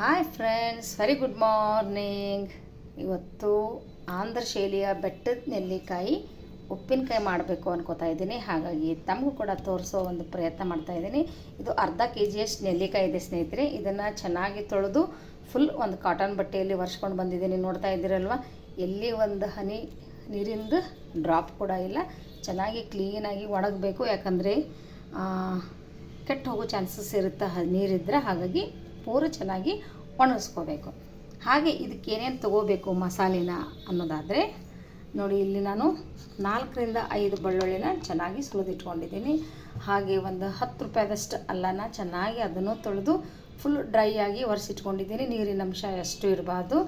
Hi friends, very good morning. ಇವತ್ತು ಆಂಧ್ರ ಶೈಲಿಯ ಬೆಟ್ಟದ ನೆಲ್ಲಿಕಾಯಿ ಉಪ್ಪಿನಕಾಯಿ ಮಾಡಬೇಕು ಅನ್ಕೋತಾ ಇದ್ದೀನಿ. ಹಾಗಾಗಿ ತಮಗೂ ಕೂಡ ತೋರಿಸೋ ಒಂದು ಪ್ರಯತ್ನ ಮಾಡ್ತಾ ಇದ್ದೀನಿ. ಇದು ಅರ್ಧ kg ಅಷ್ಟು ನೆಲ್ಲಿಕಾಯಿ ಇದೆ ಸ್ನೇಹಿತರೆ. ಇದನ್ನು ಚೆನ್ನಾಗಿ ತೊಳೆದು ಫುಲ್ ಒಂದು ಕಾಟನ್ ಬಟ್ಟೆಯಲ್ಲಿ ಒರೆಸ್ಕೊಂಡು ಬಂದಿದ್ದೀನಿ. ನೋಡ್ತಾ ಇದ್ದೀರಲ್ವ, ಎಲ್ಲಿ ಒಂದು ಹನಿ ನೀರಿಂದು ಡ್ರಾಪ್ ಕೂಡ ಇಲ್ಲ. ಚೆನ್ನಾಗಿ ಕ್ಲೀನಾಗಿ ಒಣಗಬೇಕು, ಯಾಕಂದರೆ ಕೆಟ್ಟು ಹೋಗೋ ಚಾನ್ಸಸ್ ಇರುತ್ತೆ ನೀರಿದ್ದರೆ. ಹಾಗಾಗಿ ಪೂರ ಚೆನ್ನಾಗಿ ಒಣಗಿಸ್ಕೋಬೇಕು. ಹಾಗೆ ಇದಕ್ಕೆ ಏನೇನು ತೊಗೋಬೇಕು ಮಸಾಲೆನ ಅನ್ನೋದಾದರೆ ನೋಡಿ, ಇಲ್ಲಿ ನಾನು 4 ರಿಂದ 5 ಬೆಳ್ಳುಳ್ಳಿನ ಚೆನ್ನಾಗಿ ಸುಲಿದಿಟ್ಕೊಂಡಿದ್ದೀನಿ. ಹಾಗೆ ಒಂದು 10 ರೂಪಾಯಿದಷ್ಟು ಅಲ್ಲನ ಚೆನ್ನಾಗಿ ಅದನ್ನು ತೊಳೆದು ಫುಲ್ ಡ್ರೈ ಆಗಿ ಒರೆಸಿಟ್ಕೊಂಡಿದ್ದೀನಿ. ನೀರಿನ ಅಂಶ ಎಷ್ಟು ಇರಬಾರ್ದು.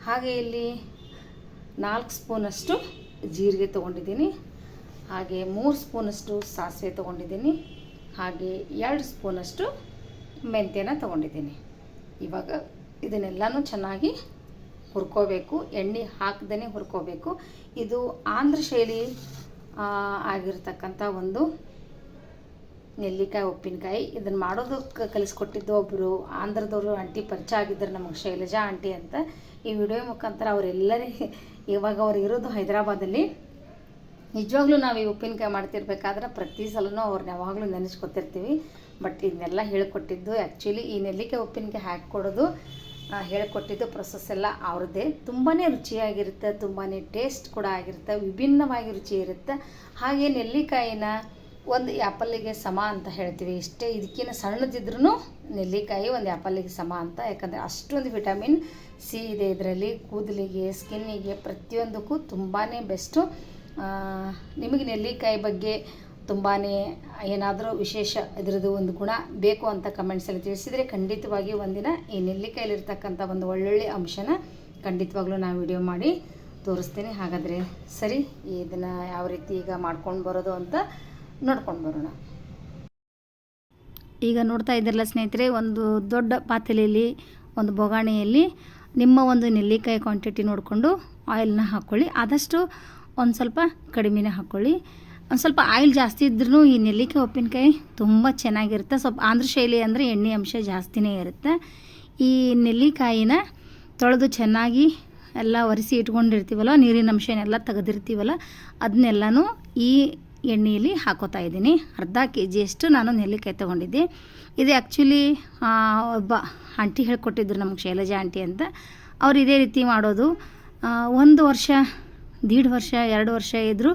ಹಾಗೆ ಇಲ್ಲಿ 4 ಸ್ಪೂನಷ್ಟು ಜೀರಿಗೆ ತೊಗೊಂಡಿದ್ದೀನಿ. ಹಾಗೆ 3 ಸ್ಪೂನಷ್ಟು ಸಾಸಿವೆ ತೊಗೊಂಡಿದ್ದೀನಿ. ಹಾಗೆ 2 ಸ್ಪೂನಷ್ಟು ಮೆಂತ್ಯನ ತೊಗೊಂಡಿದ್ದೀನಿ. ಇವಾಗ ಇದನ್ನೆಲ್ಲನೂ ಚೆನ್ನಾಗಿ ಹುರ್ಕೋಬೇಕು, ಎಣ್ಣೆ ಹಾಕ್ದೇ ಹುರ್ಕೋಬೇಕು. ಇದು ಆಂಧ್ರ ಶೈಲಿ ಆಗಿರ್ತಕ್ಕಂಥ ಒಂದು ನೆಲ್ಲಿಕಾಯಿ ಉಪ್ಪಿನಕಾಯಿ. ಇದನ್ನು ಮಾಡೋದಕ್ಕೆ ಕಲಿಸ್ಕೊಟ್ಟಿದ್ದು ಒಬ್ಬರು ಆಂಧ್ರದವರು ಆಂಟಿ ಪರಿಚಯ ಆಗಿದ್ದರು ನಮಗೆ, ಶೈಲಜಾ ಆಂಟಿ ಅಂತ. ಈ ವಿಡಿಯೋ ಮುಖಾಂತರ ಅವರೆಲ್ಲರೇ ಇವಾಗ ಅವ್ರು ಇರೋದು ಹೈದರಾಬಾದಲ್ಲಿ. ನಿಜವಾಗ್ಲೂ ನಾವು ಈ ಉಪ್ಪಿನಕಾಯಿ ಮಾಡ್ತಿರ್ಬೇಕಾದ್ರೆ ಪ್ರತಿ ಸಲನೂ ಅವ್ರನ್ನ ಯಾವಾಗಲೂ ನೆನೆಸ್ಕೊತಿರ್ತೀವಿ. ಬಟ್ ಇದನ್ನೆಲ್ಲ ಹೇಳ್ಕೊಟ್ಟಿದ್ದು ಆ್ಯಕ್ಚುಲಿ ಈ ನೆಲ್ಲಿಕಾಯಿ ಉಪ್ಪಿನಕಾಯಿ ಹಾಕಿಕೊಡೋದು ಹೇಳ್ಕೊಟ್ಟಿದ್ದು ಪ್ರೊಸೆಸ್ ಎಲ್ಲ ಅವ್ರದ್ದೇ. ತುಂಬಾ ರುಚಿಯಾಗಿರುತ್ತೆ, ತುಂಬಾ ಟೇಸ್ಟ್ ಕೂಡ ಆಗಿರುತ್ತೆ, ವಿಭಿನ್ನವಾಗಿ ರುಚಿ ಇರುತ್ತೆ. ಹಾಗೆ ನೆಲ್ಲಿಕಾಯಿನ ಒಂದು ಆ್ಯಪಲ್ಲಿಗೆ ಸಮ ಅಂತ ಹೇಳ್ತೀವಿ. ಇಷ್ಟೇ, ಇದಕ್ಕಿಂತ ಸಣ್ಣದಿದ್ರೂ ನೆಲ್ಲಿಕಾಯಿ ಒಂದು ಆ್ಯಪಲ್ಲಿಗೆ ಸಮ ಅಂತ. ಯಾಕಂದರೆ ಅಷ್ಟೊಂದು ವಿಟಮಿನ್ ಸಿ ಇದೆ ಇದರಲ್ಲಿ. ಕೂದಲಿಗೆ, ಸ್ಕಿನ್ನಿಗೆ, ಪ್ರತಿಯೊಂದಕ್ಕೂ ತುಂಬಾ ಬೆಸ್ಟು. ನಿಮಗೆ ನೆಲ್ಲಿಕಾಯಿ ಬಗ್ಗೆ ತುಂಬಾ ಏನಾದರೂ ವಿಶೇಷ ಇದರದ್ದು ಒಂದು ಗುಣ ಬೇಕು ಅಂತ ಕಮೆಂಟ್ಸಲ್ಲಿ ತಿಳಿಸಿದರೆ ಖಂಡಿತವಾಗಿ ಒಂದಿನ ಈ ನೆಲ್ಲಿಕಾಯಲ್ಲಿರ್ತಕ್ಕಂಥ ಒಂದು ಒಳ್ಳೊಳ್ಳೆ ಅಂಶನ ಖಂಡಿತವಾಗ್ಲೂ ನಾನು ವಿಡಿಯೋ ಮಾಡಿ ತೋರಿಸ್ತೀನಿ. ಹಾಗಾದರೆ ಸರಿ, ಇದನ್ನು ಯಾವ ರೀತಿ ಈಗ ಮಾಡ್ಕೊಂಡು ಬರೋದು ಅಂತ ನೋಡ್ಕೊಂಡು ಬರೋಣ. ಈಗ ನೋಡ್ತಾ ಇದ್ದಿರಲ್ಲ ಸ್ನೇಹಿತರೆ, ಒಂದು ದೊಡ್ಡ ಪಾತ್ರೆಯಲ್ಲಿ ಒಂದು ಬೊಗಾಣಿಯಲ್ಲಿ ನಿಮ್ಮ ಒಂದು ನೆಲ್ಲಿಕಾಯಿ ಕ್ವಾಂಟಿಟಿ ನೋಡಿಕೊಂಡು ಆಯಿಲ್ನ ಹಾಕ್ಕೊಳ್ಳಿ. ಆದಷ್ಟು ಒಂದು ಸ್ವಲ್ಪ ಕಡಿಮೆನೇ ಹಾಕ್ಕೊಳ್ಳಿ. ಒಂದು ಸ್ವಲ್ಪ ಆಯಿಲ್ ಜಾಸ್ತಿ ಇದ್ರೂ ಈ ನೆಲ್ಲಿಕಾಯಿ ಉಪ್ಪಿನಕಾಯಿ ತುಂಬ ಚೆನ್ನಾಗಿರುತ್ತೆ. ಸ್ವಲ್ಪ ಆಂಧ್ರ ಶೈಲಿ ಅಂದರೆ ಎಣ್ಣೆ ಅಂಶ ಜಾಸ್ತಿನೇ ಇರುತ್ತೆ. ಈ ನೆಲ್ಲಿಕಾಯಿನ ತೊಳೆದು ಚೆನ್ನಾಗಿ ಎಲ್ಲ ಒರೆಸಿ ಇಟ್ಕೊಂಡಿರ್ತೀವಲ್ಲ, ನೀರಿನ ಅಂಶನೆಲ್ಲ ತೆಗೆದಿರ್ತೀವಲ್ಲ, ಅದನ್ನೆಲ್ಲನೂ ಈ ಎಣ್ಣೆಯಲ್ಲಿ ಹಾಕೋತಾ ಇದ್ದೀನಿ. ಅರ್ಧ kg ಅಷ್ಟು ನಾನು ನೆಲ್ಲಿಕಾಯಿ ತೊಗೊಂಡಿದ್ದೆ. ಇದು ಆ್ಯಕ್ಚುಲಿ ಒಬ್ಬ ಆಂಟಿ ಹೇಳ್ಕೊಟ್ಟಿದ್ರು ನಮಗೆ, ಶೈಲಜಾ ಆಂಟಿ ಅಂತ. ಅವ್ರು ಇದೇ ರೀತಿ ಮಾಡೋದು. 1 ವರ್ಷ, 1.5 ವರ್ಷ, 2 ವರ್ಷ ಇದ್ದರೂ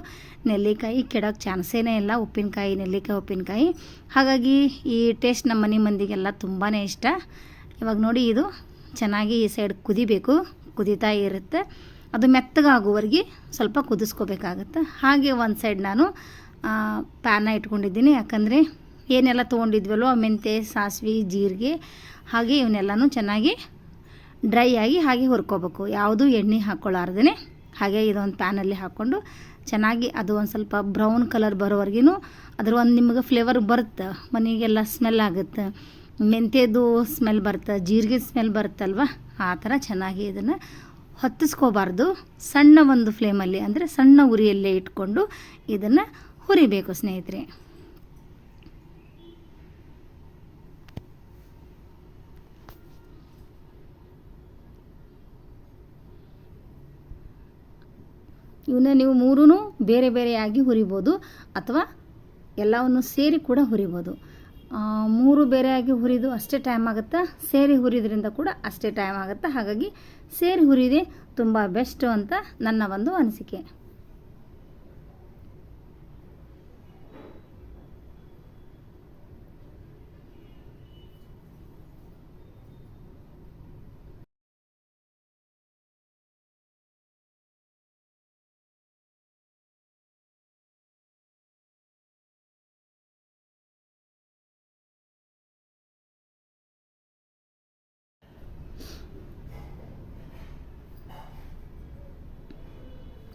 ನೆಲ್ಲಿಕಾಯಿ ಕೆಡೋಕ್ಕೆ ಚಾನ್ಸೇನೇ ಇಲ್ಲ, ಉಪ್ಪಿನಕಾಯಿ, ನೆಲ್ಲಿಕಾಯಿ ಉಪ್ಪಿನಕಾಯಿ. ಹಾಗಾಗಿ ಈ ಟೇಸ್ಟ್ ನಮ್ಮ ಮನೆ ಮಂದಿಗೆಲ್ಲ ತುಂಬಾ ಇಷ್ಟ. ಇವಾಗ ನೋಡಿ, ಇದು ಚೆನ್ನಾಗಿ ಈ ಸೈಡ್ ಕುದಿಬೇಕು, ಕುದೀತಾ ಇರುತ್ತೆ. ಅದು ಮೆತ್ತಗಾಗುವವರೆಗೆ ಸ್ವಲ್ಪ ಕುದಿಸ್ಕೋಬೇಕಾಗತ್ತೆ. ಹಾಗೆ ಒಂದು ಸೈಡ್ ನಾನು ಪ್ಯಾನ ಇಟ್ಕೊಂಡಿದ್ದೀನಿ. ಯಾಕಂದರೆ ಏನೆಲ್ಲ ತೊಗೊಂಡಿದ್ವಲ್ಲೋ ಮೆಂತ್ಯ, ಸಾಸಿವೆ, ಜೀರಿಗೆ, ಹಾಗೆ ಇವನ್ನೆಲ್ಲನೂ ಚೆನ್ನಾಗಿ ಡ್ರೈ ಆಗಿ ಹಾಗೆ ಹುರ್ಕೋಬೇಕು, ಯಾವುದೂ ಎಣ್ಣೆ ಹಾಕ್ಕೊಳ್ಳಾರ್ದೇ. ಹಾಗೆ ಇದೊಂದು ಪ್ಯಾನಲ್ಲಿ ಹಾಕ್ಕೊಂಡು ಚೆನ್ನಾಗಿ ಅದು ಒಂದು ಸ್ವಲ್ಪ ಬ್ರೌನ್ ಕಲರ್ ಬರೋವರೆಗೂ ಅದ್ರ ಒಂದು ನಿಮಗೆ ಫ್ಲೇವರ್ ಬರುತ್ತೆ, ಮನೆಗೆಲ್ಲ ಸ್ಮೆಲ್ ಆಗುತ್ತೆ, ಮೆಂತ್ಯದು ಸ್ಮೆಲ್ ಬರುತ್ತೆ, ಜೀರಿಗೆ ಸ್ಮೆಲ್ ಬರುತ್ತಲ್ವ, ಆ ಥರ ಚೆನ್ನಾಗಿ ಇದನ್ನು ಹೊತ್ತಿಸ್ಕೋಬಾರ್ದು. ಸಣ್ಣ ಒಂದು ಫ್ಲೇಮಲ್ಲಿ ಅಂದರೆ ಸಣ್ಣ ಉರಿಯಲ್ಲೇ ಇಟ್ಕೊಂಡು ಇದನ್ನು ಹುರಿಬೇಕು ಸ್ನೇಹಿತರೆ. ಇವನ್ನ ನೀವು 3 ಬೇರೆ ಬೇರೆಯಾಗಿ ಹುರಿಬೋದು, ಅಥವಾ ಎಲ್ಲವನ್ನು ಸೇರಿ ಕೂಡ ಹುರಿಬೋದು. 3 ಬೇರೆಯಾಗಿ ಹುರಿದು ಅಷ್ಟೇ ಟೈಮ್ ಆಗುತ್ತೆ, ಸೇರಿ ಹುರಿದ್ರಿಂದ ಕೂಡ ಅಷ್ಟೇ ಟೈಮ್ ಆಗುತ್ತೆ. ಹಾಗಾಗಿ ಸೇರಿ ಹುರಿದೆ ತುಂಬ ಬೆಸ್ಟು ಅಂತ ನನ್ನ ಒಂದು ಅನಿಸಿಕೆ.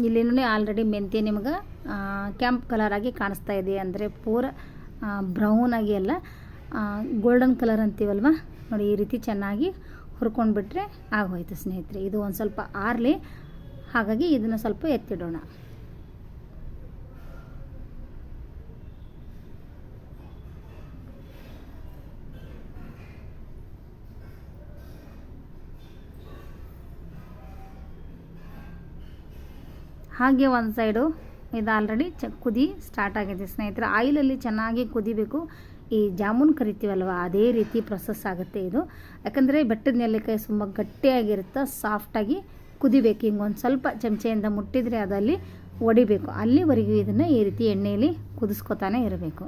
ಇಲ್ಲಿ ನೋಡಿ, ಆಲ್ರೆಡಿ ಮೆಂತ್ಯ ನಿಮ್ಗೆ ಕೆಂಪು ಕಲರಾಗಿ ಕಾಣಿಸ್ತಾ ಇದೆ. ಅಂದರೆ ಪೂರ ಬ್ರೌನ್ ಆಗಿ ಅಲ್ಲ, ಗೋಲ್ಡನ್ ಕಲರ್ ಅಂತೀವಲ್ವ ನೋಡಿ, ಈ ರೀತಿ ಚೆನ್ನಾಗಿ ಹುರ್ಕೊಂಡ್ಬಿಟ್ರೆ ಆಗೋಯ್ತು ಸ್ನೇಹಿತರೆ. ಇದು ಒಂದು ಸ್ವಲ್ಪ ಆರಲಿ, ಹಾಗಾಗಿ ಇದನ್ನು ಸ್ವಲ್ಪ ಎತ್ತಿಡೋಣ. ಹಾಗೆ ಒಂದು ಸೈಡು ಇದು ಆಲ್ರೆಡಿ ಕುದಿ ಸ್ಟಾರ್ಟ್ ಆಗಿದೆ ಸ್ನೇಹಿತರೆ. ಆಯಿಲಲ್ಲಿ ಚೆನ್ನಾಗಿ ಕುದಿಬೇಕು. ಈ ಜಾಮೂನ್ ಕರಿತೀವಲ್ವ ಅದೇ ರೀತಿ ಪ್ರೊಸೆಸ್ ಆಗುತ್ತೆ ಇದು. ಯಾಕಂದರೆ ಬೆಟ್ಟದ ನೆಲ್ಲಿಕಾಯಿ ತುಂಬ ಗಟ್ಟಿಯಾಗಿರುತ್ತೆ, ಸಾಫ್ಟಾಗಿ ಕುದಿಬೇಕು. ಹಿಂಗೆ ಒಂದು ಸ್ವಲ್ಪ ಚಮಚೆಯಿಂದ ಮುಟ್ಟಿದರೆ ಅದಲ್ಲಿ ಒಡಿಬೇಕು. ಅಲ್ಲಿವರೆಗೂ ಇದನ್ನು ಈ ರೀತಿ ಎಣ್ಣೆಯಲ್ಲಿ ಕುದಿಸ್ಕೊತಾನೆ ಇರಬೇಕು.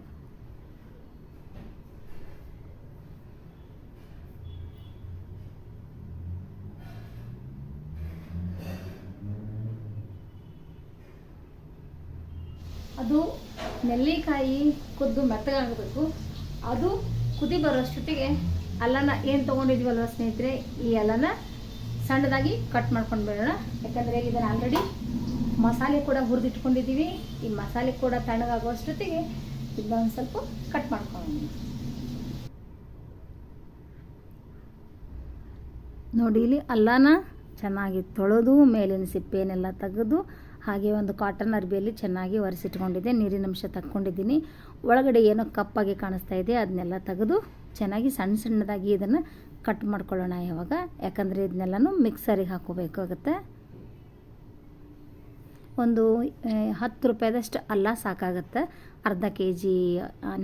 ಅದು ನೆಲ್ಲಿಕಾಯಿ ಕುದ್ದು ಮೆತ್ತಗಾಗಬೇಕು. ಅದು ಕುದಿ ಬರೋಷ್ಟೊತ್ತಿಗೆ ಅಲ್ಲನ ಏನು ತೊಗೊಂಡಿದ್ವಲ್ವ ಸ್ನೇಹಿತರೆ, ಈ ಅಲ್ಲನ ಸಣ್ಣದಾಗಿ ಕಟ್ ಮಾಡ್ಕೊಂಡು ಬಿಡೋಣ. ಯಾಕಂದರೆ ಇದನ್ನು ಆಲ್ರೆಡಿ ಮಸಾಲೆ ಕೂಡ ಹುರಿದಿಟ್ಕೊಂಡಿದ್ದೀವಿ. ಈ ಮಸಾಲೆ ಕೂಡ ತಣ್ಣಗಾಗುವಷ್ಟೊತ್ತಿಗೆ ಇದನ್ನು ಸ್ವಲ್ಪ ಕಟ್ ಮಾಡ್ಕೊಳ್ಳೋಣ. ನೋಡಿ, ಇಲ್ಲಿ ಅಲ್ಲನ ಚೆನ್ನಾಗಿ ತೊಳೆದು ಮೇಲಿನ ಸಿಪ್ಪೆನೆಲ್ಲ ತೆಗೆದು ಹಾಗೆ ಒಂದು ಕಾಟನ್ ಅರ್ಬಿಯಲ್ಲಿ ಚೆನ್ನಾಗಿ ಒರೆಸಿಟ್ಕೊಂಡಿದ್ದೆ. ನೀರಿನಂಶ ತಕ್ಕೊಂಡಿದ್ದೀನಿ. ಒಳಗಡೆ ಏನೋ ಕಪ್ಪಾಗಿ ಕಾಣಿಸ್ತಾ ಇದೆ, ಅದನ್ನೆಲ್ಲ ತೆಗೆದು ಚೆನ್ನಾಗಿ ಸಣ್ಣ ಸಣ್ಣದಾಗಿ ಇದನ್ನು ಕಟ್ ಮಾಡ್ಕೊಳ್ಳೋಣ ಇವಾಗ. ಯಾಕಂದರೆ ಇದನ್ನೆಲ್ಲನೂ ಮಿಕ್ಸರಿಗೆ ಹಾಕೋಬೇಕಾಗುತ್ತೆ. ಒಂದು 10 ರೂಪಾಯಿದಷ್ಟು ಅಲ್ಲ ಸಾಕಾಗುತ್ತೆ ಅರ್ಧ kg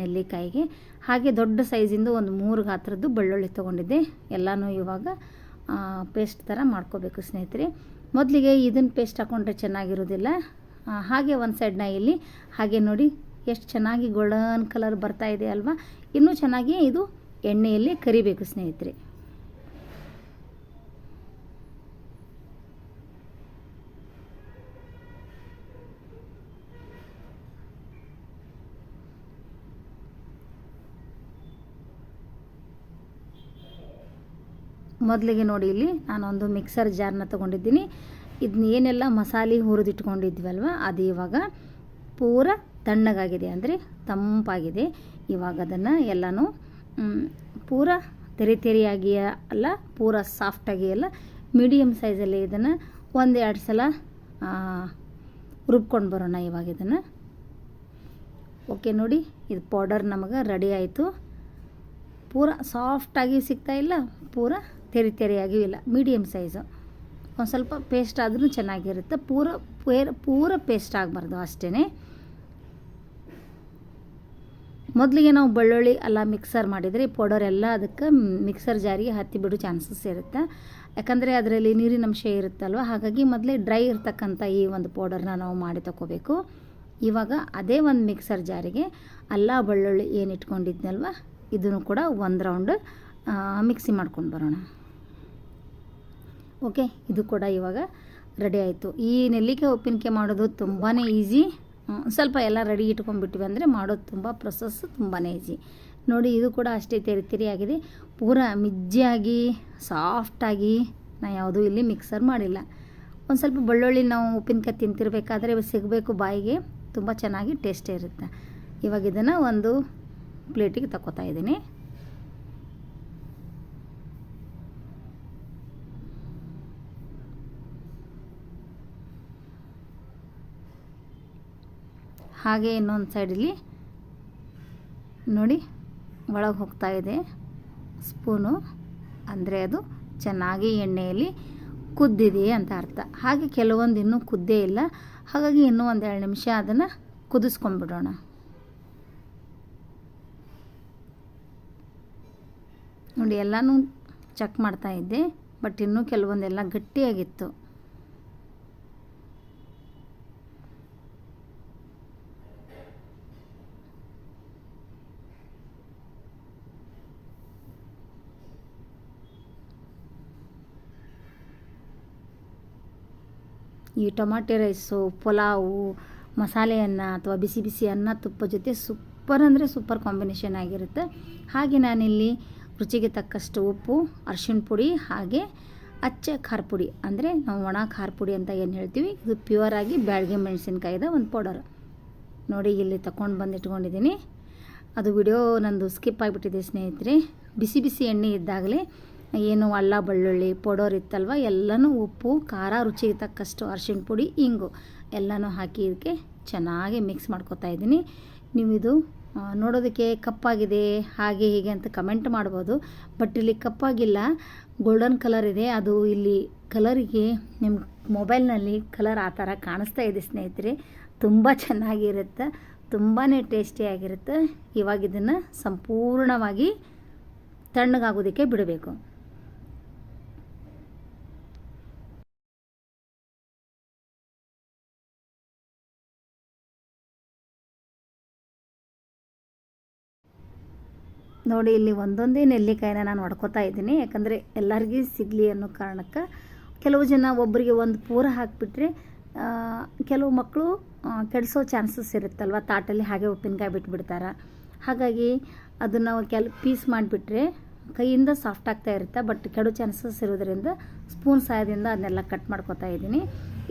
ನೆಲ್ಲಿಕಾಯಿಗೆ. ಹಾಗೆ ದೊಡ್ಡ ಸೈಜಿಂದು ಒಂದು 3 ಗಾತ್ರದ್ದು ಬೆಳ್ಳುಳ್ಳಿ ತೊಗೊಂಡಿದ್ದೆ. ಎಲ್ಲನೂ ಇವಾಗ ಪೇಸ್ಟ್ ಥರ ಮಾಡ್ಕೋಬೇಕು ಸ್ನೇಹಿತರೆ. ಮೊದಲಿಗೆ ಇದನ್ನು ಪೇಸ್ಟ್ ಹಾಕ್ಕೊಂಡ್ರೆ ಚೆನ್ನಾಗಿರೋದಿಲ್ಲ. ಹಾಗೆ ಒಂದು ಸೈಡ್ನ ಇಲ್ಲಿ ಹಾಗೆ ನೋಡಿ ಎಷ್ಟು ಚೆನ್ನಾಗಿ ಗೋಲ್ಡನ್ ಕಲರ್ ಬರ್ತಾ ಇದೆ ಅಲ್ವಾ. ಇನ್ನೂ ಚೆನ್ನಾಗಿ ಇದು ಎಣ್ಣೆಯಲ್ಲಿ ಕರಿಬೇಕು ಸ್ನೇಹಿತರೆ. ಮೊದಲಿಗೆ ನೋಡಿ, ಇಲ್ಲಿ ನಾನೊಂದು ಮಿಕ್ಸರ್ ಜಾರ್ನ ತೊಗೊಂಡಿದ್ದೀನಿ. ಇದನ್ನ ಏನೆಲ್ಲ ಮಸಾಲೆ ಹುರಿದಿಟ್ಕೊಂಡಿದ್ವಲ್ವ ಅದು ಇವಾಗ ಪೂರ ತಣ್ಣಗಾಗಿದೆ, ಅಂದರೆ ತಂಪಾಗಿದೆ. ಇವಾಗ ಅದನ್ನು ಎಲ್ಲನೂ ಪೂರ ತೆರಿಯಾಗಿ ಅಲ್ಲ, ಪೂರ ಸಾಫ್ಟಾಗಿ ಅಲ್ಲ, ಮೀಡಿಯಮ್ ಸೈಜಲ್ಲಿ ಇದನ್ನು 1-2 ಸಲ ರುಬ್ಕೊಂಡು ಬರೋಣ ಇವಾಗ ಇದನ್ನು. ಓಕೆ ನೋಡಿ, ಇದು ಪೌಡರ್ ನಮಗೆ ರೆಡಿ ಆಯಿತು. ಪೂರ ಸಾಫ್ಟಾಗಿ ಸಿಗ್ತಾಯಿಲ್ಲ, ಪೂರ ತೆರಿಯಾಗಿಯೂ ಇಲ್ಲ, ಮೀಡಿಯಮ್ ಸೈಜು. ಒಂದು ಸ್ವಲ್ಪ ಪೇಸ್ಟ್ ಆದ್ರೂ ಚೆನ್ನಾಗಿರುತ್ತೆ. ಪೂರ ಪೇಸ್ಟ್ ಆಗಬಾರ್ದು ಅಷ್ಟೇ. ಮೊದಲಿಗೆ ನಾವು ಬೆಳ್ಳುಳ್ಳಿ ಎಲ್ಲ ಮಿಕ್ಸರ್ ಮಾಡಿದರೆ ಪೌಡರ್ ಎಲ್ಲ ಅದಕ್ಕೆ ಮಿಕ್ಸರ್ ಜಾರಿಗೆ ಹತ್ತಿ ಬಿಡೋ ಚಾನ್ಸಸ್ ಇರುತ್ತೆ. ಯಾಕಂದರೆ ಅದರಲ್ಲಿ ನೀರಿನಂಶ ಇರುತ್ತಲ್ವ, ಹಾಗಾಗಿ ಮೊದಲೇ ಡ್ರೈ ಇರ್ತಕ್ಕಂಥ ಈ ಒಂದು ಪೌಡರ್ನ ನಾವು ಮಾಡಿ ತಗೋಬೇಕು. ಇವಾಗ ಅದೇ ಒಂದು ಮಿಕ್ಸರ್ ಜಾರಿಗೆ ಅಲ್ಲ ಬೆಳ್ಳುಳ್ಳಿ ಏನು ಇಟ್ಕೊಂಡಿದ್ನಲ್ವ ಇದನ್ನು ಕೂಡ ಒಂದು ರೌಂಡ್ ಮಿಕ್ಸಿ ಮಾಡ್ಕೊಂಡು ಬರೋಣ. ಓಕೆ, ಇದು ಕೂಡ ಇವಾಗ ರೆಡಿ ಆಯಿತು. ಈ ನೆಲ್ಲಿಕಾಯಿ ಉಪ್ಪಿನಕಾಯಿ ಮಾಡೋದು ತುಂಬಾ ಈಸಿ. ಸ್ವಲ್ಪ ಎಲ್ಲ ರೆಡಿ ಇಟ್ಕೊಂಡ್ಬಿಟ್ವಿ ಅಂದರೆ ಮಾಡೋದು ತುಂಬ ಪ್ರೊಸೆಸ್ ತುಂಬಾ ಈಸಿ. ನೋಡಿ, ಇದು ಕೂಡ ಅಷ್ಟೇ ತೆರಿಯಾಗಿದೆ, ಪೂರ ಮಿಜ್ಜಿಯಾಗಿ ಸಾಫ್ಟಾಗಿ. ನಾನು ಯಾವುದೂ ಇಲ್ಲಿ ಮಿಕ್ಸರ್ ಮಾಡಿಲ್ಲ. ಒಂದು ಸ್ವಲ್ಪ ಬೆಳ್ಳುಳ್ಳಿ ನಾವು ಉಪ್ಪಿನಕಾಯಿ ತಿಂತಿರ್ಬೇಕಾದ್ರೆ ಸಿಗಬೇಕು ಬಾಯಿಗೆ, ತುಂಬ ಚೆನ್ನಾಗಿ ಟೇಸ್ಟ್ ಇರುತ್ತೆ. ಇವಾಗ ಇದನ್ನು ಒಂದು ಪ್ಲೇಟಿಗೆ ತಗೋತಾ ಇದ್ದೀನಿ. ಹಾಗೆ ಇನ್ನೊಂದು ಸೈಡಲ್ಲಿ ನೋಡಿ ಒಳಗೆ ಹೋಗ್ತಾ ಇದೆ ಸ್ಪೂನು, ಅಂದರೆ ಅದು ಚೆನ್ನಾಗಿ ಎಣ್ಣೆಯಲ್ಲಿ ಕುದ್ದಿದೆ ಅಂತ ಅರ್ಥ. ಹಾಗೆ ಕೆಲವೊಂದು ಇನ್ನೂ ಕುದ್ದೇ ಇಲ್ಲ, ಹಾಗಾಗಿ ಇನ್ನೂ 1-2 ನಿಮಿಷ ಅದನ್ನು ಕುದಿಸ್ಕೊಂಡ್ಬಿಡೋಣ. ನೋಡಿ, ಎಲ್ಲನೂ ಚೆಕ್ ಮಾಡ್ತಾ ಇದ್ದೆ, ಬಟ್ ಇನ್ನೂ ಕೆಲವೊಂದೆಲ್ಲ ಗಟ್ಟಿಯಾಗಿತ್ತು. ಈ ಟೊಮಾಟೊ ರೈಸು, ಪಲಾವು, ಮಸಾಲೆ ಅನ್ನ ಅಥವಾ ಬಿಸಿ ಬಿಸಿ ಅನ್ನ ತುಪ್ಪ ಜೊತೆ ಸೂಪರ್ ಅಂದರೆ ಸೂಪರ್ ಕಾಂಬಿನೇಷನ್ ಆಗಿರುತ್ತೆ. ಹಾಗೆ ನಾನಿಲ್ಲಿ ರುಚಿಗೆ ತಕ್ಕಷ್ಟು ಉಪ್ಪು, ಅರಿಶಿಣ ಪುಡಿ, ಹಾಗೆ ಅಚ್ಚ ಖಾರ ಪುಡಿ, ಅಂದರೆ ನಾವು ಒಣ ಖಾರ ಪುಡಿ ಅಂತ ಏನು ಹೇಳ್ತೀವಿ, ಇದು ಪ್ಯೂರಾಗಿ ಬ್ಯಾಡಗಿ ಮೆಣಸಿನ್ಕಾಯಿದ ಒಂದು ಪೌಡರ್. ನೋಡಿ, ಇಲ್ಲಿ ತಗೊಂಡು ಬಂದು ಇಟ್ಕೊಂಡಿದ್ದೀನಿ. ಅದು ವಿಡಿಯೋ ನಂದು ಸ್ಕಿಪ್ ಆಗಿಬಿಟ್ಟಿದೆ ಸ್ನೇಹಿತರೆ. ಬಿಸಿ ಬಿಸಿ ಎಣ್ಣೆ ಇದ್ದಾಗಲೇ ಏನು ಅಲ್ಲ ಬೆಳ್ಳುಳ್ಳಿ ಪೌಡರ್ ಇತ್ತಲ್ವ, ಎಲ್ಲನೂ ಉಪ್ಪು, ಖಾರ, ರುಚಿಗೆ ತಕ್ಕಷ್ಟು ಅರಿಶಿಣ ಪುಡಿ, ಇಂಗು ಎಲ್ಲನೂ ಹಾಕಿ ಇದಕ್ಕೆ ಚೆನ್ನಾಗಿ ಮಿಕ್ಸ್ ಮಾಡ್ಕೊತಾ ಇದ್ದೀನಿ. ನೀವು ಇದು ನೋಡೋದಕ್ಕೆ ಕಪ್ಪಾಗಿದೆ ಹಾಗೆ ಹೀಗೆ ಅಂತ ಕಮೆಂಟ್ ಮಾಡ್ಬೋದು, ಬಟ್ ಇಲ್ಲಿ ಕಪ್ಪಾಗಿಲ್ಲ, ಗೋಲ್ಡನ್ ಕಲರ್ ಇದೆ. ಅದು ಇಲ್ಲಿ ಕಲರಿಗೆ ನಿಮ್ಮ ಮೊಬೈಲ್ನಲ್ಲಿ ಕಲರ್ ಆ ಥರ ಕಾಣಿಸ್ತಾ ಇದೆ ಸ್ನೇಹಿತರೆ. ತುಂಬ ಚೆನ್ನಾಗಿರುತ್ತೆ, ತುಂಬಾ ಟೇಸ್ಟಿಯಾಗಿರುತ್ತೆ. ಇವಾಗ ಇದನ್ನು ಸಂಪೂರ್ಣವಾಗಿ ತಣ್ಣಗಾಗೋದಕ್ಕೆ ಬಿಡಬೇಕು. ನೋಡಿ, ಇಲ್ಲಿ ಒಂದೊಂದೇ ನೆಲ್ಲಿಕಾಯಿನ ನಾನು ಹೊಡ್ಕೊತಾ ಇದ್ದೀನಿ, ಯಾಕಂದರೆ ಎಲ್ಲರಿಗೂ ಸಿಗಲಿ ಅನ್ನೋ ಕಾರಣಕ್ಕೆ. ಕೆಲವು ಜನ ಒಬ್ಬರಿಗೆ ಒಂದು ಪೂರ ಹಾಕಿಬಿಟ್ರೆ ಕೆಲವು ಮಕ್ಕಳು ಕೆಡಿಸೋ ಚಾನ್ಸಸ್ ಇರುತ್ತಲ್ವ, ತಾಟಲ್ಲಿ ಹಾಗೆ ಉಪ್ಪಿನಕಾಯಿ ಬಿಟ್ಬಿಡ್ತಾರೆ. ಹಾಗಾಗಿ ಅದನ್ನು ಪೀಸ್ ಮಾಡಿಬಿಟ್ರೆ ಕೈಯಿಂದ ಸಾಫ್ಟ್ ಆಗ್ತಾ ಇರುತ್ತೆ, ಬಟ್ ಕೆಡೋ ಚಾನ್ಸಸ್ ಇರೋದ್ರಿಂದ ಸ್ಪೂನ್ ಸಹಾಯದಿಂದ ಅದನ್ನೆಲ್ಲ ಕಟ್ ಮಾಡ್ಕೊತಾ ಇದ್ದೀನಿ.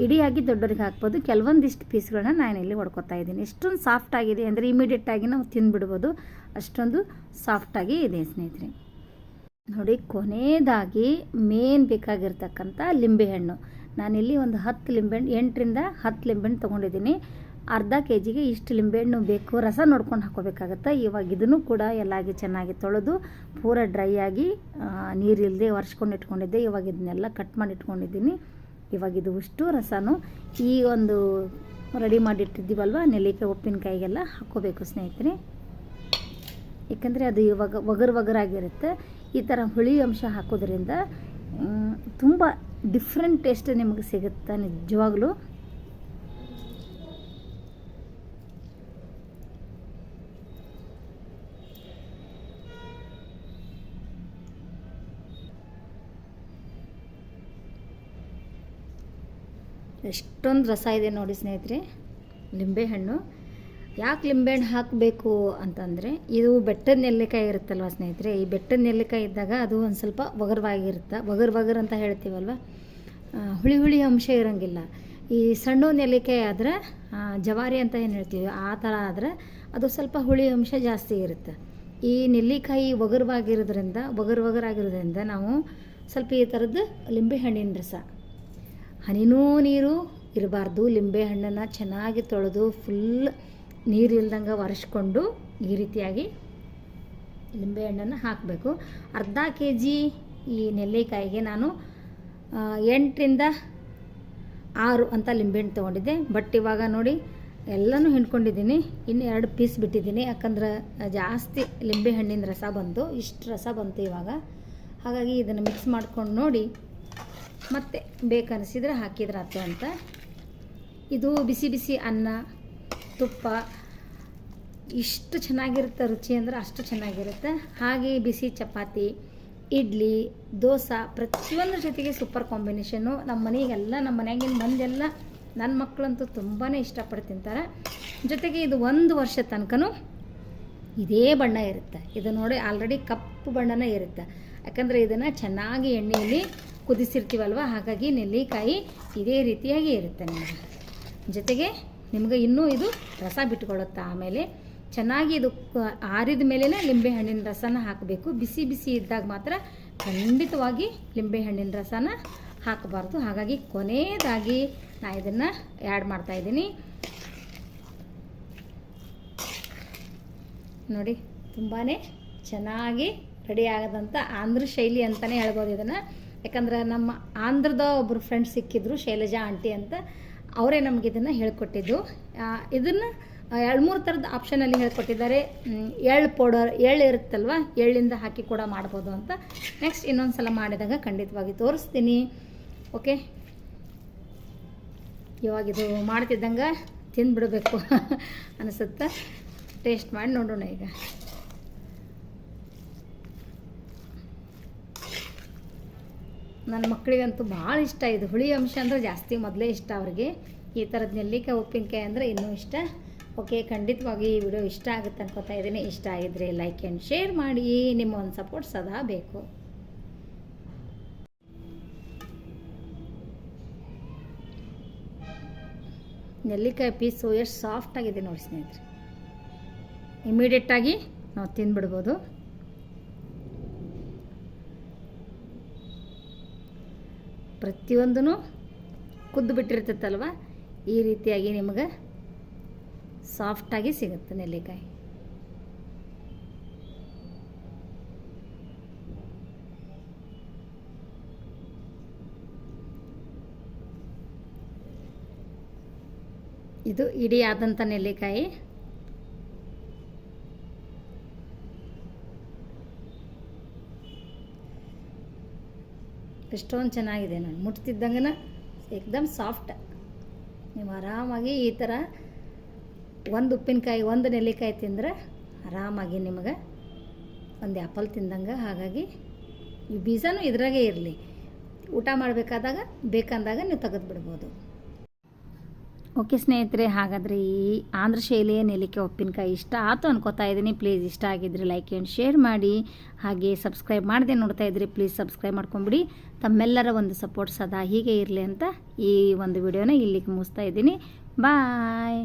ಇಡಿಯಾಗಿ ದೊಡ್ಡವ್ರಿಗೆ ಹಾಕ್ಬೋದು. ಕೆಲವೊಂದಿಷ್ಟು ಪೀಸ್ಗಳನ್ನ ನಾನಿಲ್ಲಿ ಹೊಡ್ಕೊತಾ ಇದ್ದೀನಿ. ಎಷ್ಟೊಂದು ಸಾಫ್ಟ್ ಆಗಿದೆ ಅಂದರೆ ಇಮಿಡಿಯೇಟಾಗಿ ನಾವು ತಿಂದುಬಿಡ್ಬೋದು, ಅಷ್ಟೊಂದು ಸಾಫ್ಟಾಗಿ ಇದೆ ಸ್ನೇಹಿತರೆ. ನೋಡಿ, ಕೊನೆಯದಾಗಿ ಮೇನ್ ಬೇಕಾಗಿರ್ತಕ್ಕಂಥ ಲಿಂಬೆಹಣ್ಣು. ನಾನಿಲ್ಲಿ ಒಂದು 10 ಲಿಂಬೆಹಣ್ಣು, 8ರಿಂದ 10 ಲಿಂಬೆಹಣ್ಣು ತೊಗೊಂಡಿದ್ದೀನಿ. ಅರ್ಧ ಕೆ ಜಿಗೆ ಇಷ್ಟು ಲಿಂಬೆಹಣ್ಣು ಬೇಕು. ರಸ ನೋಡ್ಕೊಂಡು ಹಾಕೋಬೇಕಾಗತ್ತೆ. ಇವಾಗ ಇದನ್ನು ಕೂಡ ಎಲ್ಲಾಗಿ ಚೆನ್ನಾಗಿ ತೊಳೆದು ಪೂರ ಡ್ರೈ ಆಗಿ ನೀರಿಲ್ಲದೆ ಒರೆಸ್ಕೊಂಡು ಇಟ್ಕೊಂಡಿದ್ದೆ. ಇವಾಗ ಇದನ್ನೆಲ್ಲ ಕಟ್ ಮಾಡಿ ಇಟ್ಕೊಂಡಿದ್ದೀನಿ. ಇವಾಗ ಇದು ಅಷ್ಟು ರಸನೂ ಈ ಒಂದು ರೆಡಿ ಮಾಡಿಟ್ಟಿದ್ದೀವಲ್ವ ನೆಲ್ಲಿಕಾಯಿ ಉಪ್ಪಿನಕಾಯಿಗೆಲ್ಲ ಹಾಕ್ಕೋಬೇಕು ಸ್ನೇಹಿತರೆ. ಏಕೆಂದರೆ ಅದು ಇವಾಗ ಒಗರಾಗಿರುತ್ತೆ. ಈ ಥರ ಹುಳಿ ಅಂಶ ಹಾಕೋದ್ರಿಂದ ತುಂಬ ಡಿಫ್ರೆಂಟ್ ಟೇಸ್ಟ್ ನಿಮಗೆ ಸಿಗುತ್ತೆ ನಿಜವಾಗ್ಲೂ. ಎಷ್ಟೊಂದು ರಸ ಇದೆ ನೋಡಿ ಸ್ನೇಹಿತರೆ ಲಿಂಬೆಹಣ್ಣು. ಯಾಕೆ ಲಿಂಬೆಹಣ್ಣು ಹಾಕಬೇಕು ಅಂತಂದರೆ, ಇದು ಬೆಟ್ಟದ ನೆಲ್ಲಿಕಾಯಿ ಇರುತ್ತಲ್ವ ಸ್ನೇಹಿತರೆ, ಈ ಬೆಟ್ಟದ ನೆಲ್ಲಿಕಾಯಿ ಇದ್ದಾಗ ಅದು ಒಂದು ಸ್ವಲ್ಪ ಒಗರವಾಗಿರುತ್ತೆ. ಒಗರ್ ಅಂತ ಹೇಳ್ತೀವಲ್ವ, ಹುಳಿ ಅಂಶ ಇರೋಂಗಿಲ್ಲ. ಈ ಸಣ್ಣ ನೆಲ್ಲಿಕಾಯಿ ಆದರೆ ಜವಾರಿ ಅಂತ ಏನು ಹೇಳ್ತೀವಿ, ಆ ಥರ ಆದರೆ ಅದು ಸ್ವಲ್ಪ ಹುಳಿ ಅಂಶ ಜಾಸ್ತಿ ಇರುತ್ತೆ. ಈ ನೆಲ್ಲಿಕಾಯಿ ಒಗರಾಗಿರೋದ್ರಿಂದ ನಾವು ಸ್ವಲ್ಪ ಈ ಥರದ್ದು ಲಿಂಬೆಹಣ್ಣಿನ ರಸ, ಹನಿನೂ ನೀರು ಇರಬಾರ್ದು. ಲಿಂಬೆಹಣ್ಣನ್ನು ಚೆನ್ನಾಗಿ ತೊಳೆದು ಫುಲ್ ನೀರಿಲ್ದಂಗೆ ಒರೆಸ್ಕೊಂಡು ಈ ರೀತಿಯಾಗಿ ಲಿಂಬೆಹಣ್ಣನ್ನು ಹಾಕಬೇಕು. ಅರ್ಧ ಕೆ ಜಿ ಈ ನೆಲ್ಲಿಕಾಯಿಗೆ ನಾನು 8ರಿಂದ 6 ಅಂತ ಲಿಂಬೆಹಣ್ಣು ತೊಗೊಂಡಿದ್ದೆ. ಬಟ್ ಇವಾಗ ನೋಡಿ ಎಲ್ಲನೂ ಹಿಂಡ್ಕೊಂಡಿದ್ದೀನಿ. ಇನ್ನು 2 ಪೀಸ್ ಬಿಟ್ಟಿದ್ದೀನಿ, ಯಾಕಂದ್ರೆ ಜಾಸ್ತಿ ಲಿಂಬೆಹಣ್ಣಿನ ರಸ ಬಂತು, ಇಷ್ಟು ರಸ ಬಂತು ಇವಾಗ. ಹಾಗಾಗಿ ಇದನ್ನು ಮಿಕ್ಸ್ ಮಾಡ್ಕೊಂಡು ನೋಡಿ ಮತ್ತೆ ಬೇಕನ್ನಿಸಿದ್ರೆ ಹಾಕಿದ್ರಾತು ಅಂತ. ಇದು ಬಿಸಿ ಬಿಸಿ ಅನ್ನ, ತುಪ್ಪ ಇಷ್ಟು ಚೆನ್ನಾಗಿರುತ್ತೆ, ರುಚಿ ಅಂದರೆ ಅಷ್ಟು ಚೆನ್ನಾಗಿರುತ್ತೆ. ಹಾಗೆ ಬಿಸಿ ಚಪಾತಿ, ಇಡ್ಲಿ, ದೋಸೆ ಪ್ರತಿಯೊಂದ್ರ ಜೊತೆಗೆ ಸೂಪರ್ ಕಾಂಬಿನೇಷನ್ನು. ನಮ್ಮ ಮನೆಯಾಗಿನ ಮಂದೆಲ್ಲ, ನನ್ನ ಮಕ್ಕಳಂತೂ ತುಂಬಾ ಇಷ್ಟಪಟ್ಟು ತಿಂತಾರೆ. ಜೊತೆಗೆ ಇದು 1 ವರ್ಷ ತನಕನೂ ಇದೇ ಬಣ್ಣ ಇರುತ್ತೆ. ಇದು ನೋಡಿ ಆಲ್ರೆಡಿ ಕಪ್ಪು ಬಣ್ಣನೇ ಇರುತ್ತೆ, ಯಾಕಂದರೆ ಇದನ್ನು ಚೆನ್ನಾಗಿ ಎಣ್ಣೆಯಲ್ಲಿ ಕುದಿಸಿರ್ತೀವಲ್ವ, ಹಾಗಾಗಿ ನೆಲ್ಲಿಕಾಯಿ ಇದೇ ರೀತಿಯಾಗಿ ಇರುತ್ತೆ ನಿಮಗೆ. ಜೊತೆಗೆ ನಿಮಗೆ ಇನ್ನೂ ಇದು ರಸ ಬಿಟ್ಕೊಳ್ಳುತ್ತೆ. ಆಮೇಲೆ ಚೆನ್ನಾಗಿ ಇದು ಆರಿದ ಮೇಲೇ ಲಿಂಬೆಹಣ್ಣಿನ ರಸನ ಹಾಕಬೇಕು. ಬಿಸಿ ಬಿಸಿ ಇದ್ದಾಗ ಮಾತ್ರ ಖಂಡಿತವಾಗಿ ಲಿಂಬೆಹಣ್ಣಿನ ರಸನ ಹಾಕಬಾರ್ದು. ಹಾಗಾಗಿ ಕೊನೆಯದಾಗಿ ನಾನು ಇದನ್ನು ಆ್ಯಡ್ ಮಾಡ್ತಾಯಿದ್ದೀನಿ. ನೋಡಿ, ತುಂಬಾ ಚೆನ್ನಾಗಿ ರೆಡಿ ಆಗೋದಂತ ಆಂಧ್ರ ಶೈಲಿ ಅಂತಲೇ ಹೇಳ್ಬೋದು ಇದನ್ನು. ಯಾಕಂದ್ರೆ ನಮ್ಮ ಆಂಧ್ರದ ಒಬ್ಬರು ಫ್ರೆಂಡ್ ಸಿಕ್ಕಿದ್ರು, ಶೈಲಜಾ ಆಂಟಿ ಅಂತ, ಅವರೇ ನಮಗೆ ಇದನ್ನು ಹೇಳ್ಕೊಟ್ಟಿದ್ದು. ಇದನ್ನು 2-3 ಥರದ ಆಪ್ಷನಲ್ಲಿ ಹೇಳ್ಕೊಟ್ಟಿದ್ದಾರೆ. ಎಳ್ಳು ಪೌಡರ್, ಎಳ್ಳು ಇರುತ್ತಲ್ವ, ಎಳ್ಳಿಂದ ಹಾಕಿ ಕೂಡ ಮಾಡ್ಬೋದು ಅಂತ. ನೆಕ್ಸ್ಟ್ ಇನ್ನೊಂದು ಸಲ ಮಾಡಿದಾಗ ಖಂಡಿತವಾಗಿ ತೋರಿಸ್ತೀನಿ. ಓಕೆ, ಇವಾಗಿದು ಮಾಡ್ತಿದ್ದಂಗೆ ತಿಂದುಬಿಡಬೇಕು ಅನಿಸುತ್ತೆ. ಟೇಸ್ಟ್ ಮಾಡಿ ನೋಡೋಣ ಈಗ. ನನ್ನ ಮಕ್ಕಳಿಗಂತೂ ಭಾಳ ಇಷ್ಟ ಇದು. ಹುಳಿ ಅಂಶ ಅಂದರೆ ಜಾಸ್ತಿ ಮೊದಲೇ ಇಷ್ಟ ಅವ್ರಿಗೆ. ಈ ಥರದ್ದು ನೆಲ್ಲಿಕಾಯಿ ಉಪ್ಪಿನಕಾಯಿ ಅಂದರೆ ಇನ್ನೂ ಇಷ್ಟ. ಓಕೆ, ಖಂಡಿತವಾಗಿ ಈ ವಿಡಿಯೋ ಇಷ್ಟ ಆಗುತ್ತೆ ಅನ್ಕೋತಾ ಇದ್ದೀನಿ. ಇಷ್ಟ ಆಗಿದ್ರೆ ಲೈಕ್ ಆ್ಯಂಡ್ ಶೇರ್ ಮಾಡಿ. ನಿಮ್ಮ ಒಂದು ಸಪೋರ್ಟ್ ಸದಾ ಬೇಕು. ನೆಲ್ಲಿಕಾಯಿ ಪೀಸು ಎಷ್ಟು ಸಾಫ್ಟಾಗಿದೆ ನೋಡಿ ಸ್ನೇಹಿತರೆ. ಇಮಿಡಿಯೇಟಾಗಿ ನಾವು ತಿಂದುಬಿಡ್ಬೋದು. ಪ್ರತಿಯೊಂದೂ ಕುದ್ದು ಬಿಟ್ಟಿರ್ತೈತಲ್ವ, ಈ ರೀತಿಯಾಗಿ ನಿಮಗೆ ಸಾಫ್ಟಾಗಿ ಸಿಗುತ್ತೆ ನೆಲ್ಲಿಕಾಯಿ. ಇದು ಇಡೀ ಆದಂಥ ನೆಲ್ಲಿಕಾಯಿ. ಎಷ್ಟೊಂದು ಚೆನ್ನಾಗಿದೆ, ನಾನು ಮುಟ್ತಿದ್ದಂಗೆ ಏಕ್ದಮ್ ಸಾಫ್ಟ್. ನೀವು ಆರಾಮಾಗಿ ಈ ಥರ ಒಂದು ಉಪ್ಪಿನಕಾಯಿ ಒಂದು ನೆಲ್ಲಿಕಾಯಿ ತಿಂದರೆ ಆರಾಮಾಗಿ ನಿಮಗೆ ಒಂದು ಆ್ಯಪಲ್ ತಿಂದಂಗೆ. ಹಾಗಾಗಿ ಈ ಬೀಜನೂ ಇದ್ರಾಗೆ ಇರಲಿ, ಊಟ ಮಾಡಬೇಕಾದಾಗ ಬೇಕಂದಾಗ ನೀವು ತೆಗೆದು ಬಿಡ್ಬೋದು. ಓಕೆ ಸ್ನೇಹಿತರೆ, ಹಾಗಾದರೆ ಈ ಆಂಧ್ರ ಶೈಲಿಯ ನೆಲ್ಲಿಕಾಯಿ ಉಪ್ಪಿನಕಾಯಿ ಇಷ್ಟ ಆಯಿತು ಅನ್ಕೋತಾ ಇದ್ದೀನಿ. ಪ್ಲೀಸ್ ಇಷ್ಟ ಆಗಿದ್ದರೆ ಲೈಕ್ ಆ್ಯಂಡ್ ಶೇರ್ ಮಾಡಿ. ಹಾಗೆ ಸಬ್ಸ್ಕ್ರೈಬ್ ಮಾಡದೆ ನೋಡ್ತಾ ಇದ್ರಿ, ಪ್ಲೀಸ್ ಸಬ್ಸ್ಕ್ರೈಬ್ ಮಾಡ್ಕೊಂಬಿಡಿ. ತಮ್ಮೆಲ್ಲರ ಒಂದು ಸಪೋರ್ಟ್ ಸದಾ ಹೀಗೆ ಇರಲಿ ಅಂತ ಈ ಒಂದು ವಿಡಿಯೋನ ಇಲ್ಲಿಗೆ ಮುಗಿಸ್ತಾ ಇದ್ದೀನಿ. ಬಾಯ್.